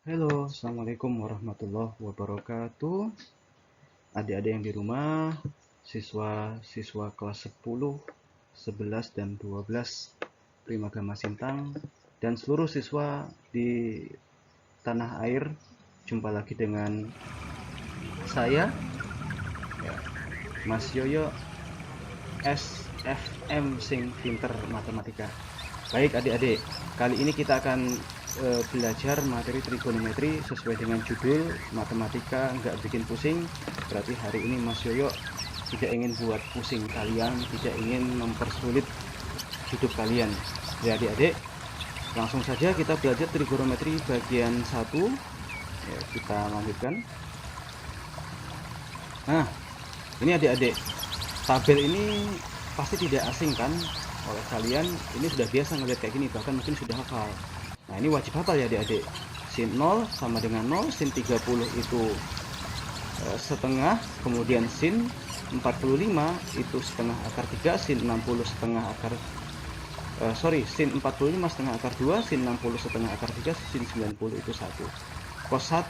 Halo, Assalamualaikum warahmatullahi wabarakatuh. Adik-adik yang di rumah, siswa-siswa kelas 10, 11, dan 12 Primagama Sintang, dan seluruh siswa di tanah air. Jumpa lagi dengan saya, ya, Mas Yoyo, SFM Sing Pinter Matematika. Baik adik-adik, kali ini kita akan belajar materi trigonometri sesuai dengan judul matematika nggak bikin pusing. Berarti hari ini Mas Yoyo tidak ingin buat pusing kalian, tidak ingin mempersulit hidup kalian. Ya adik-adik, langsung saja kita belajar trigonometri bagian 1. Ya, kita lanjutkan. Nah, ini adik-adik, tabel ini pasti tidak asing kan oleh kalian. Ini sudah biasa ngeliat kayak gini, bahkan mungkin sudah hafal. Nah, ini wajib hafal ya adik-adik. Sin 0 sama dengan 0, sin 30 itu setengah, kemudian sin 45 itu setengah akar 3, sin 60 setengah akar sin 45 setengah akar 2, sin 60 setengah akar 3, sin 90 itu 1. Cos 1,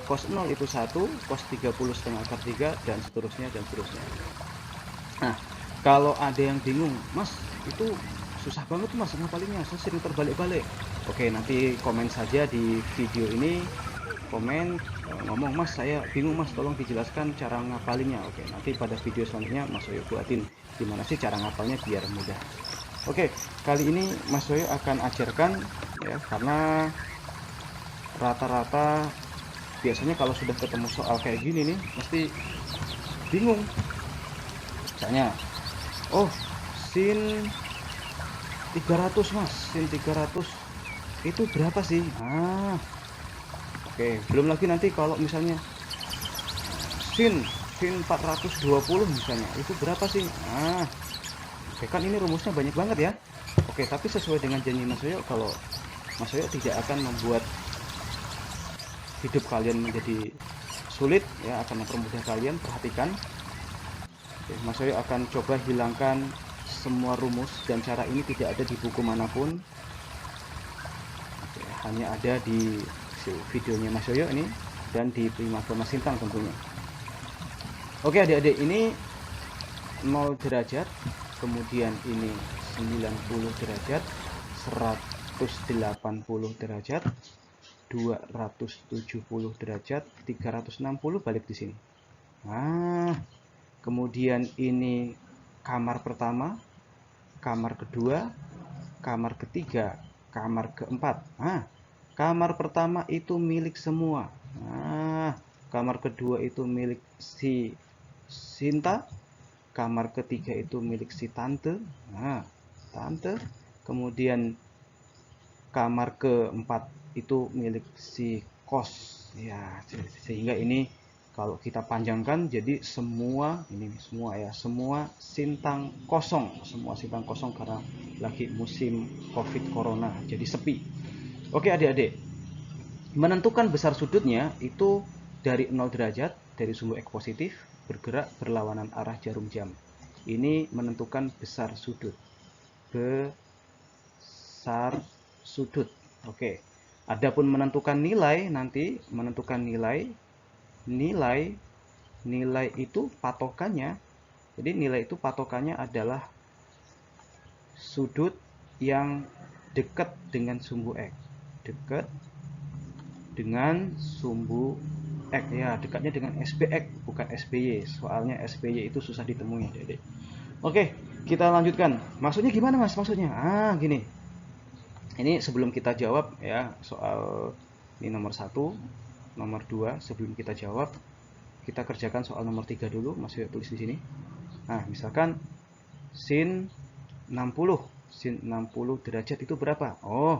cos 0 itu 1, cos 30 setengah akar 3, dan seterusnya dan seterusnya. Nah, kalau ada yang bingung, Mas, itu susah banget tuh Mas ngapalinnya, saya sering terbalik-balik. Oke, nanti komen saja di video ini, komen ngomong, Mas, saya bingung Mas, tolong dijelaskan cara ngapalinnya. Oke, nanti pada video selanjutnya Mas Soyo buatin gimana sih cara ngapalnya biar mudah. Oke, kali ini Mas Soyo akan ajarkan ya, karena rata-rata biasanya kalau sudah ketemu soal kayak gini nih, mesti bingung. Misalnya, oh, sin 300 Mas, sin 300 itu berapa sih? Oke, belum lagi nanti kalau misalnya sin sin 420 misalnya, itu berapa sih? Oke, kan ini rumusnya banyak banget ya. Oke, tapi sesuai dengan janji Mas Soyo, kalau Mas Soyo tidak akan membuat hidup kalian menjadi sulit ya, akan mempermudah kalian. Perhatikan. Oke, Mas Soyo akan coba hilangkan semua rumus, dan cara ini tidak ada di buku manapun. Oke, hanya ada di videonya Mas Yoyo ini dan di Primagama Sintang tentunya. Oke adik-adik, ini 0 derajat, kemudian ini 90 derajat, 180 derajat, 270 derajat, 360 balik di sini. Kemudian ini kamar pertama, kamar kedua, kamar ketiga, kamar keempat. Kamar pertama itu milik semua. Kamar kedua itu milik si Sinta. Kamar ketiga itu milik si tante. Tante. Kemudian kamar keempat itu milik si kos. Ya, sehingga ini kalau kita panjangkan jadi semua ini semua ya, semua sintang kosong, semua sintang kosong karena lagi musim Covid Corona, jadi sepi. Oke adik-adik, menentukan besar sudutnya itu dari 0 derajat, dari sumbu X positif bergerak berlawanan arah jarum jam. Ini menentukan besar sudut. Besar sudut. Oke. Adapun menentukan nilai, nanti menentukan nilai itu patokannya. Jadi nilai itu patokannya adalah sudut yang dekat dengan sumbu X. Dekat dengan sumbu X ya, dekatnya dengan SPX bukan SPY. Soalnya SPY itu susah ditemui, Dek. Oke, kita lanjutkan. Maksudnya gimana Mas? Maksudnya? Gini. Ini sebelum kita jawab ya soal ini nomor 1, nomor 2, sebelum kita jawab, kita kerjakan soal nomor 3 dulu. Mas Yoyo tulis di sini. Nah, misalkan sin 60. Sin 60 derajat itu berapa? Oh,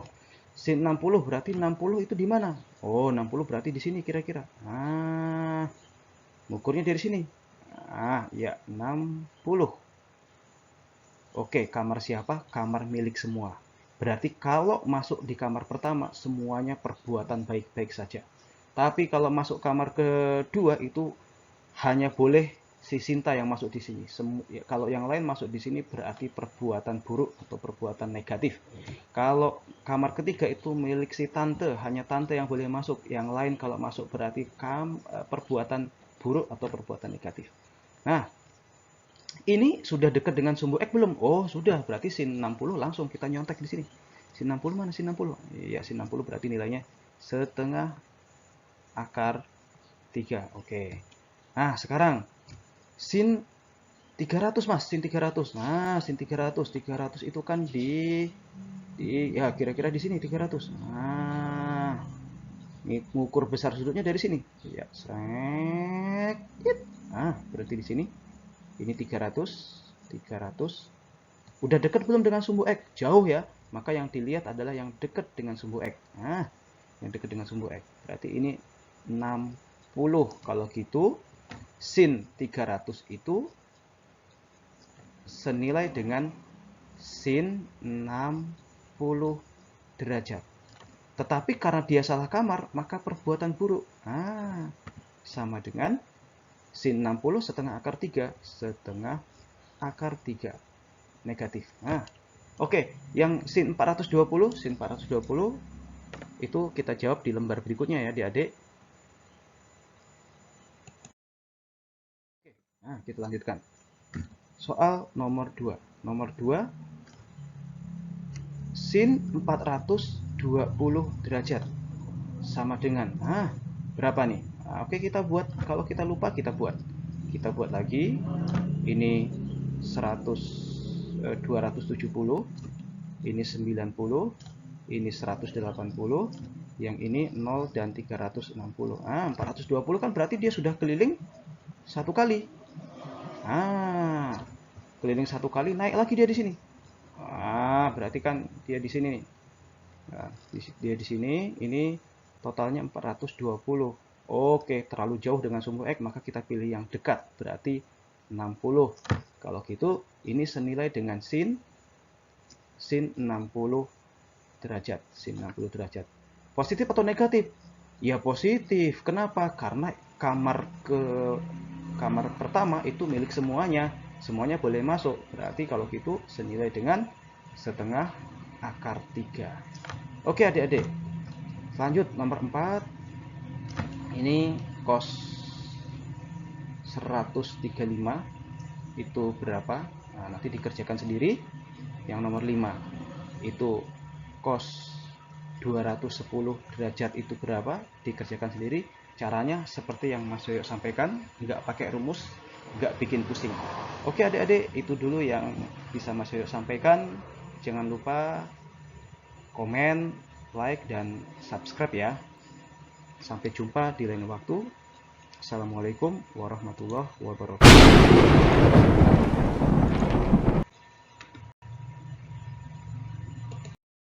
sin 60 berarti 60 itu di mana? Oh, 60 berarti di sini kira-kira. Ngukurnya dari sini. Ya 60. Oke, kamar siapa? Kamar milik semua. Berarti kalau masuk di kamar pertama, semuanya perbuatan baik-baik saja. Tapi kalau masuk kamar kedua itu hanya boleh si Sinta yang masuk di sini. Kalau yang lain masuk di sini berarti perbuatan buruk atau perbuatan negatif. Kalau kamar ketiga itu milik si tante, hanya tante yang boleh masuk. Yang lain kalau masuk berarti perbuatan buruk atau perbuatan negatif. Nah, ini sudah dekat dengan sumbu X belum? Oh, sudah. Berarti sin 60 langsung kita nyontek di sini. Sin 60 mana? Sin 60. Iya, sin 60 berarti nilainya setengah akar 3. Oke. Nah, sekarang sin 300 Mas, sin 300. Nah, sin 300 itu kan di ya kira-kira di sini 300. Nah, ini mengukur besar sudutnya dari sini. Ya, sek. Nah, berarti di sini ini 300. Udah dekat belum dengan sumbu X? Jauh ya. Maka yang dilihat adalah yang dekat dengan sumbu X. Nah, yang dekat dengan sumbu X. Berarti ini 60. Kalau gitu sin 300 itu senilai dengan sin 60 derajat. Tetapi karena dia salah kamar, maka perbuatan buruk. Sama dengan sin 60 setengah akar 3. Setengah akar 3. Negatif. Oke. Yang sin 420. Sin 420 itu kita jawab di lembar berikutnya ya, adik-adik. Nah, kita lanjutkan. Soal nomor 2. Nomor 2, sin 420 derajat sama dengan, berapa nih? Oke, kita buat, kalau kita lupa kita buat. Kita buat lagi. Ini 270, ini 90, ini 180, yang ini 0 dan 360. 420 kan berarti dia sudah keliling satu kali. Keliling satu kali, naik lagi dia di sini. Berarti kan dia di sini nih. Nah, dia di sini, ini totalnya 420. Oke, terlalu jauh dengan sumbu X, maka kita pilih yang dekat, berarti 60. Kalau gitu, ini senilai dengan sin 60 derajat. Sin 60 derajat. Positif atau negatif? Ya positif. Kenapa? Karena kamar pertama itu milik semuanya. Semuanya boleh masuk. Berarti kalau gitu senilai dengan setengah akar 3. Oke adik-adik. Lanjut nomor 4. Ini cos 135 itu berapa? Nanti dikerjakan sendiri. Yang nomor 5 itu cos 210 derajat itu berapa? Dikerjakan sendiri. Caranya seperti yang Mas Yoyo sampaikan, nggak pakai rumus, nggak bikin pusing. Oke adik-adik, itu dulu yang bisa Mas Yoyo sampaikan. Jangan lupa komen, like, dan subscribe ya. Sampai jumpa di lain waktu. Assalamualaikum warahmatullahi wabarakatuh.